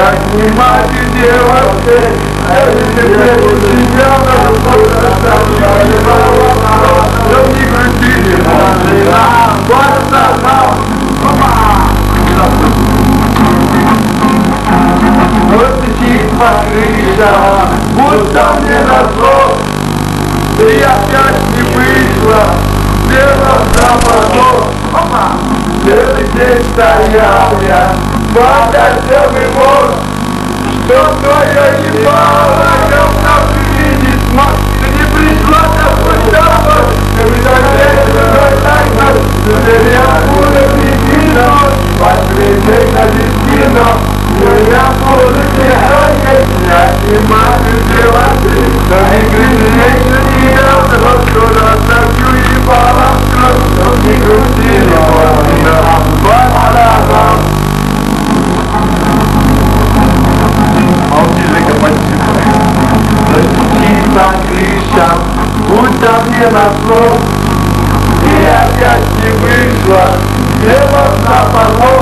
Как не мать и девочки, это теперь у себя на руках, но не крутили, вот летит по крышам, будто мне назло, и опять не вышло, дело западло. Целый день стоял я, под дождевый мост, чтоб твое ебало, я в нас видеть смог. Ты не пришла такой домой, ты выдавляешь тайну, теперь я буду видно, последний на дестину. Я буду тихонько снять, и мамы девочки, но не грязнейся не я, вот туда оставлю ебало, чтоб не грустили, по крышам, будто мне назло, и опять не вышло, дело западло.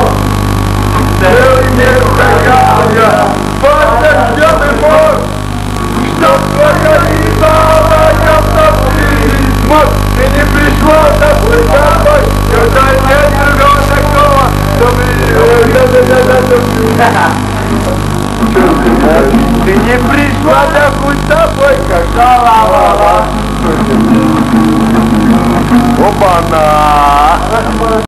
Целый день стоял я, под дождевый мост, чтоб твоя ебала, я в нас видеть смог. Ты не пришла такой домой, когда нет другого такого, чтобы... Ты не пришла такой домой, когда ла-ла-ла. Опа-на!